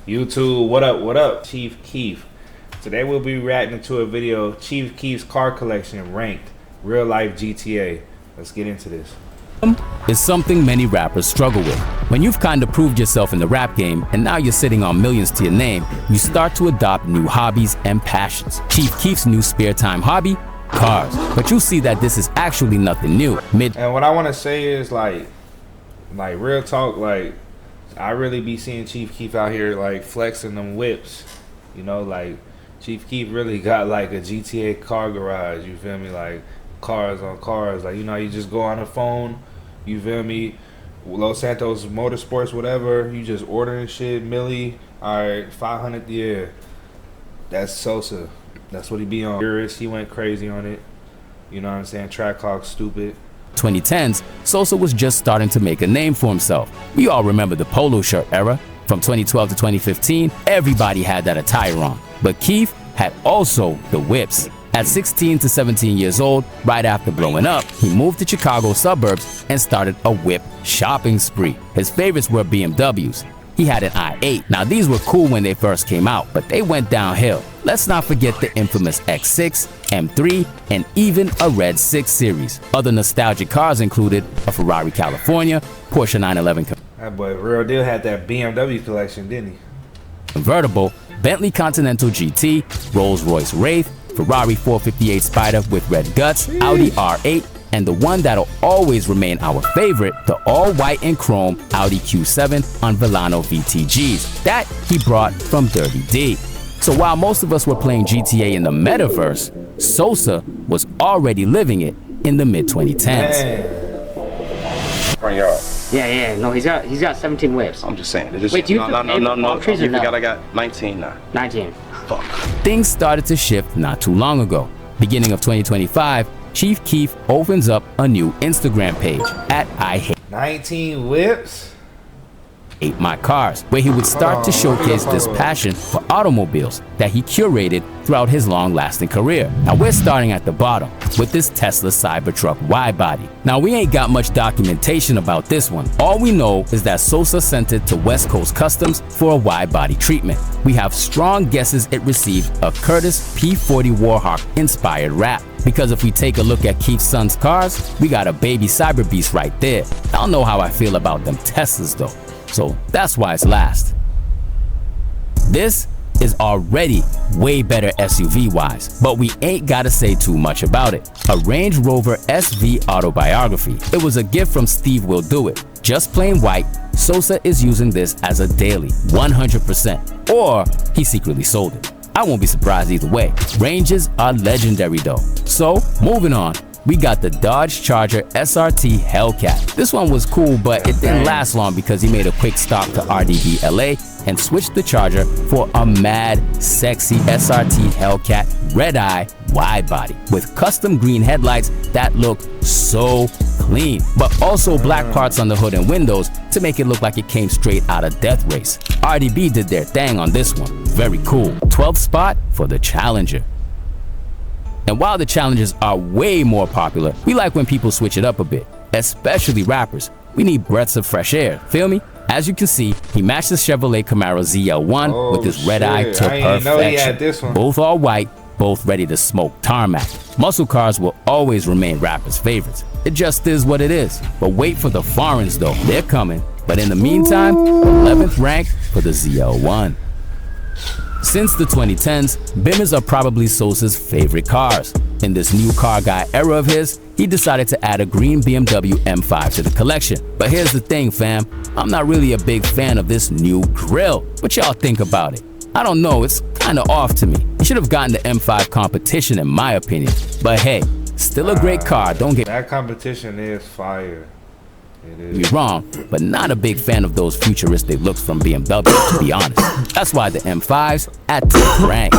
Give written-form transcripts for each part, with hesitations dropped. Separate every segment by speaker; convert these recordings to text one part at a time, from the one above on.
Speaker 1: YouTube, what up, what up? Chief Keef. Today we'll be reacting to a video, Chief Keef's car collection ranked, real life GTA. Let's get into this.
Speaker 2: Is something many rappers struggle with. When you've kind of proved yourself in the rap game and now you're sitting on millions to your name, you start to adopt new hobbies and passions. Chief Keef's new spare time hobby, cars. But you see that this is actually nothing new.
Speaker 1: And what I want to say is like real talk, like I really be seeing Chief Keef out here like flexing them whips, you know, like Chief Keef really got like a GTA car garage, you feel me, like cars on cars, like, you know, you just go on the phone, you feel me, Los Santos Motorsports, whatever, you just ordering shit, Millie, alright, 500, yeah, that's Sosa, that's what he be on. He went crazy on it, you know what I'm saying, Trackhawk, stupid.
Speaker 2: 2010s, Sosa was just starting to make a name for himself. We all remember the polo shirt era. From 2012 to 2015, everybody had that attire on. But Keef had also the whips. At 16 to 17 years old, right after blowing up, he moved to Chicago suburbs and started a whip shopping spree. His favorites were BMWs. He had an i8. Now these were cool when they first came out, but they went downhill. Let's not forget the infamous X6, M3, and even a Red 6 Series. Other nostalgic cars included a Ferrari California, Porsche 911
Speaker 1: That boy Real Deal had that BMW collection, didn't he?
Speaker 2: convertible, Bentley Continental GT, Rolls-Royce Wraith, Ferrari 458 Spider with red guts, Audi R8, and the one that'll always remain our favorite, the all-white and chrome Audi Q7 on Villano VTGs. That he brought from Dirty D. So while most of us were playing GTA in the metaverse, Sosa was already living it in the mid-2010s.
Speaker 3: Yeah, no, he's got 17 whips.
Speaker 4: I'm just saying.
Speaker 3: Wait, do you
Speaker 4: no.
Speaker 3: You
Speaker 4: forgot I got 19 now.
Speaker 3: 19.
Speaker 4: Fuck.
Speaker 2: Things started to shift not too long ago. Beginning of 2025, Chief Keef opens up a new Instagram page at I Hate
Speaker 1: 19 whips?
Speaker 2: My Cars, where he would start to showcase this passion for automobiles that he curated throughout his long-lasting career. Now we're starting at the bottom with this Tesla Cybertruck wide-body. Now we ain't got much documentation about this one. All we know is that Sosa sent it to West Coast Customs for a wide-body treatment. We have strong guesses it received a Curtis P40 Warhawk inspired wrap. Because if we take a look at Keef's son's cars, we got a baby cyber beast right there. I don't know how I feel about them Teslas though. So that's why it's last. This is already way better SUV wise, but we ain't gotta say too much about it. A Range Rover SV autobiography. It was a gift from Steve Will Do It. Just plain white, Sosa is using this as a daily, 100%. Or he secretly sold it. I won't be surprised either way. Ranges are legendary though. So moving on. We got the Dodge Charger SRT Hellcat. This one was cool, but it didn't last long because he made a quick stop to RDB LA and switched the Charger for a mad, sexy SRT Hellcat red-eye wide body with custom green headlights that look so clean, but also black parts on the hood and windows to make it look like it came straight out of Death Race. RDB did their thing on this one. Very cool. 12th spot for the Challenger. And while the Challengers are way more popular, we like when people switch it up a bit, especially rappers. We need breaths of fresh air, feel me? As you can see, he matched the Chevrolet Camaro ZL1 with his red eye to perfection. Both all white, both ready to smoke tarmac. Muscle cars will always remain rappers' favorites. It just is what it is. But wait for the foreigns though, they're coming. But in the meantime, 11th rank for the ZL1. Since the 2010s, Bimmers are probably Sosa's favorite cars. In this new car guy era of his, he decided to add a green BMW M5 to the collection. But here's the thing, fam, I'm not really a big fan of this new grille. What y'all think about it? I don't know, it's kinda off to me. He should have gotten the M5 competition in my opinion. But hey, still a great car, don't get
Speaker 1: that competition is fire.
Speaker 2: me wrong, but not a big fan of those futuristic looks from BMW, to be honest. That's why the M5's at 10th rank.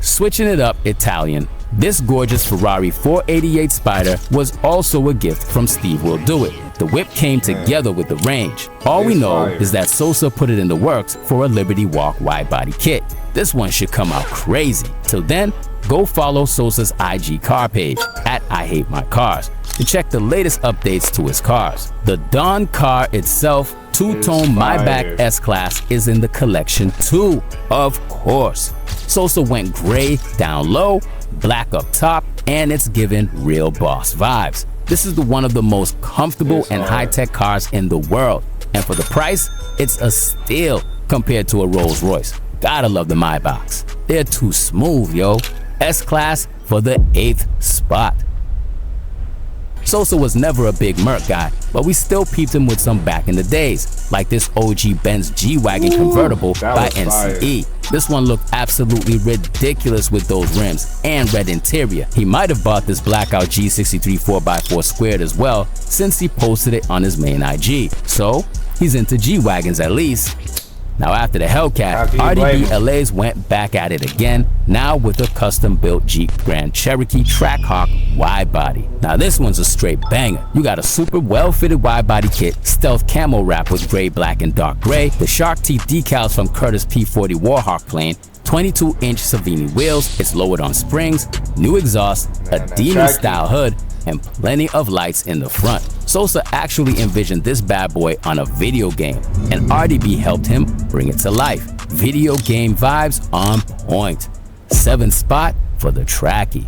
Speaker 2: Switching it up Italian, this gorgeous Ferrari 488 Spider was also a gift from Steve Will Do It. The whip came together with the Range. All we know is that Sosa put it in the works for a Liberty Walk wide body kit. This one should come out crazy. Till then, go follow Sosa's IG car page at I Hate My Cars to check the latest updates to his cars. The Dawn car itself, two-tone Maybach S-Class, is in the collection too, of course. Sosa went gray down low, black up top, and it's given real boss vibes. This is one of the most comfortable and high-tech cars in the world. And for the price, it's a steal compared to a Rolls Royce. Gotta love the Maybachs. They're too smooth, yo. S-Class for the 8th spot. Sosa was never a big Merc guy, but we still peeped him with some back in the days, like this OG Benz G-Wagon convertible by NCE. This one looked absolutely ridiculous with those rims and red interior. He might have bought this blackout G63 4x4 squared as well, since he posted it on his main IG. So he's into G-Wagons at least. Now after the Hellcat, RDB LA's went back at it again, now with a custom-built Jeep Grand Cherokee Trackhawk wide body. Now this one's a straight banger. You got a super well-fitted wide body kit, stealth camo wrap with gray, black, and dark gray, the shark teeth decals from Curtis P40 Warhawk plane, 22-inch Savini wheels, it's lowered on springs, new exhaust, a Dini-style hood, and plenty of lights in the front. Sosa actually envisioned this bad boy on a video game, and RDB helped him bring it to life. Video game vibes on point. 7th spot for the Trackie.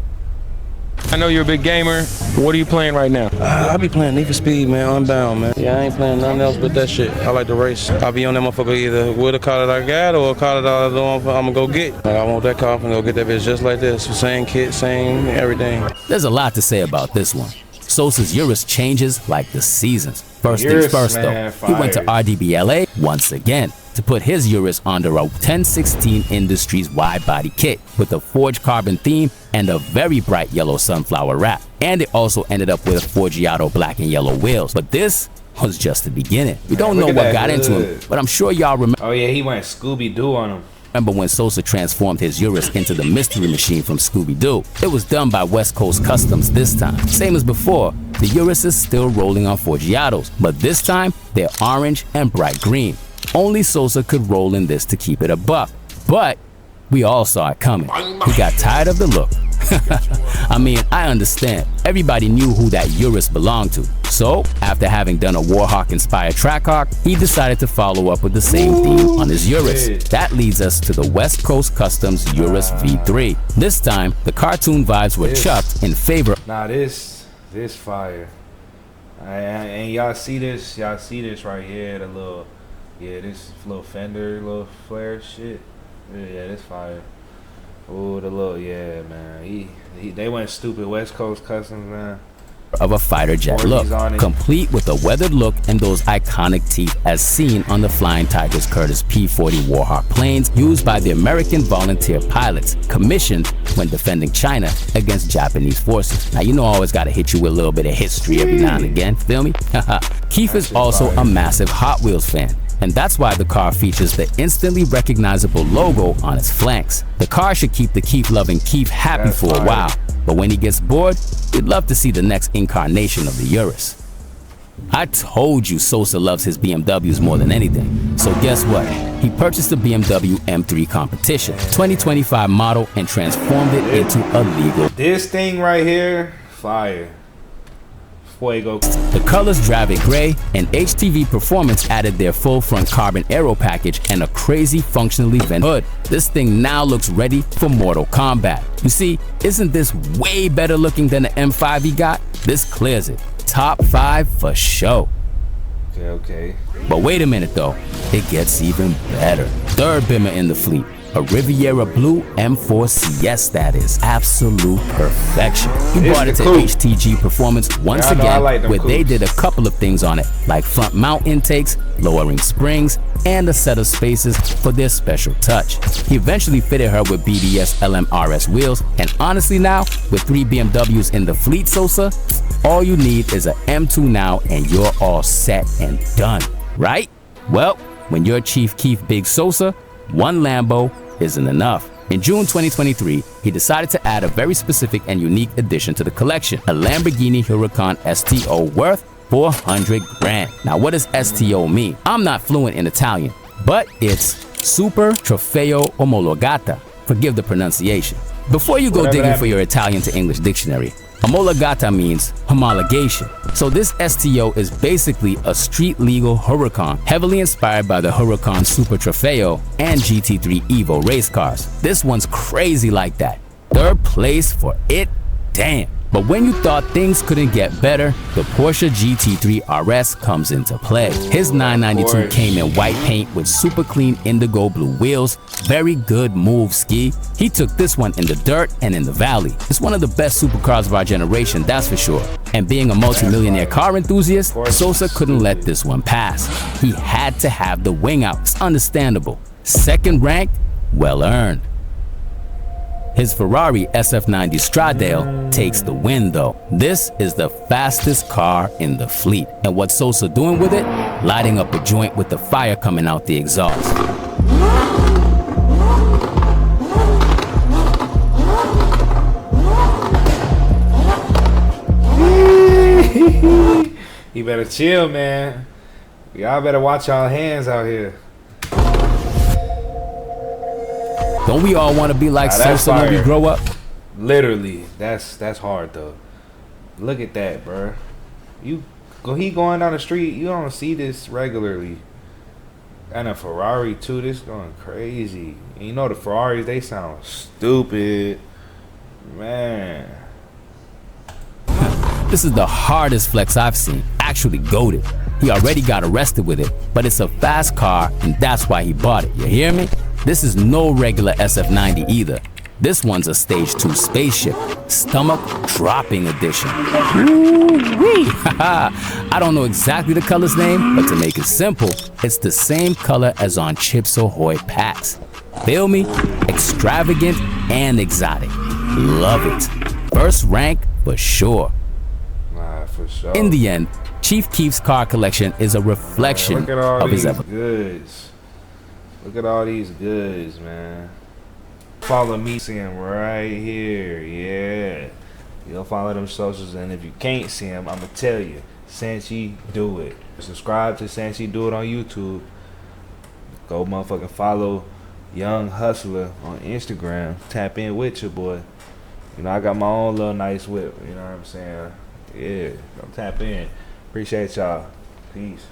Speaker 5: I know you're a big gamer. What are you playing right now?
Speaker 6: I be playing Need for Speed, man, Unbound, man. Yeah, I ain't playing nothing else but that shit. I like to race. I be on that motherfucker either with a car that I got or a car that I'm gonna go get. Like, I want that car, I'm gonna go get that bitch just like this. Same kit, same everything.
Speaker 2: There's a lot to say about this one. Sosa's Urus changes like the seasons. First things first though, he went to RDB LA once again to put his Urus under a 1016 Industries wide body kit with a forged carbon theme and a very bright yellow sunflower wrap. And it also ended up with Forgiato black and yellow wheels. But this was just the beginning. We don't know what got into him, but I'm sure y'all remember.
Speaker 1: Oh yeah, he went Scooby-Doo on him.
Speaker 2: Remember when Sosa transformed his Urus into the Mystery Machine from Scooby-Doo? It was done by West Coast Customs this time. Same as before, the Urus is still rolling on Forgiatos, but this time they're orange and bright green. Only Sosa could roll in this to keep it a buck, but we all saw it coming. He got tired of the look. I mean, I understand. Everybody knew who that Urus belonged to. So, after having done a Warhawk-inspired Trackhawk, he decided to follow up with the same theme on his Urus. That leads us to the West Coast Customs Urus V3. This time, the cartoon vibes were chucked in favor.
Speaker 1: Nah, this fire. And y'all see this right here, the little, this little fender, little flare shit. Yeah, this fire. Oh, the little, man. They went stupid. West Coast Customs, man.
Speaker 2: Of a fighter jet look, complete with a weathered look and those iconic teeth as seen on the Flying Tigers Curtis P40 Warhawk planes used by the American volunteer pilots, commissioned when defending China against Japanese forces. Now, you know I always gotta hit you with a little bit of history every now and again, feel me? Keef is also a massive Hot Wheels fan, and that's why the car features the instantly recognizable logo on its flanks. The car should keep the Keef-loving Keef happy for a while, but when he gets bored, we'd love to see the next incarnation of the Urus. I told you Sosa loves his BMWs more than anything, so guess what? He purchased the BMW M3 Competition 2025 model and transformed it into a legal.
Speaker 1: This thing right here, fire. Fuego.
Speaker 2: The colors drive it gray, and HTV Performance added their full front carbon aero package and a crazy functionally vented hood. This thing now looks ready for Mortal Kombat. You see, isn't this way better looking than the M5 he got? This clears it. Top 5 for sure.
Speaker 1: Okay.
Speaker 2: But wait a minute though, it gets even better. Third Bimmer in the fleet. A Riviera Blue M4 CS, that is. Absolute perfection. He brought it to HTG Performance once again, where they did a couple of things on it, like front mount intakes, lowering springs, and a set of spacers for their special touch. He eventually fitted her with BBS LMRS wheels, and honestly now, with 3 BMWs in the fleet, Sosa, all you need is an M2 now and you're all set and done, right? Well, when you're Chief Keef Big Sosa, one Lambo isn't enough. In June 2023, he decided to add a very specific and unique addition to the collection, a Lamborghini Huracan STO worth 400 grand. Now, what does STO mean? I'm not fluent in Italian, but it's Super Trofeo Omologata. Forgive the pronunciation. Before you go
Speaker 1: Whatever
Speaker 2: digging
Speaker 1: that
Speaker 2: for your
Speaker 1: means.
Speaker 2: Italian to English dictionary, homologata means homologation. So this STO is basically a street-legal Huracan, heavily inspired by the Huracan Super Trofeo and GT3 Evo race cars. This one's crazy like that. Third place for it? Damn. But when you thought things couldn't get better, the Porsche GT3 RS comes into play. His 992 came in white paint with super clean indigo blue wheels. Very good move, Ski. He took this one in the dirt and in the valley. It's one of the best supercars of our generation, that's for sure. And being a multi-millionaire car enthusiast, Sosa couldn't let this one pass. He had to have the wing out. It's understandable. Second ranked, well earned. His Ferrari SF90 Stradale takes the win though. This is the fastest car in the fleet. And what's Sosa doing with it? Lighting up a joint with the fire coming out the exhaust.
Speaker 1: You better chill, man. Y'all better watch y'all hands out here.
Speaker 2: Don't we all want to be like Sosa when we grow up?
Speaker 1: Literally, that's hard though. Look at that, bro. He going down the street. You don't see this regularly. And a Ferrari too. This going crazy. And you know the Ferraris, they sound stupid, man.
Speaker 2: This is the hardest flex I've seen. Actually goated. He already got arrested with it, but it's a fast car and that's why he bought it. You hear me? This is no regular SF90 either. This one's a stage 2 spaceship, stomach dropping edition. Woo-wee. I don't know exactly the color's name, but to make it simple, it's the same color as on Chips Ahoy packs. Feel me? Extravagant and exotic. Love it. First rank for sure.
Speaker 1: Nah, for sure.
Speaker 2: In the end, Chief Keef's car collection is a reflection
Speaker 1: Look at all
Speaker 2: of his
Speaker 1: these goods. Look at all these goods, man. Follow me, see him right here. Yeah. You'll follow them socials, and if you can't see him, I'ma tell you, Sanchiedoit. Subscribe to Sanchiedoit on YouTube. Go motherfucking follow Young Hustler on Instagram. Tap in with your boy. You know, I got my own little nice whip. You know what I'm saying? Yeah. Go tap in. Appreciate y'all. Peace.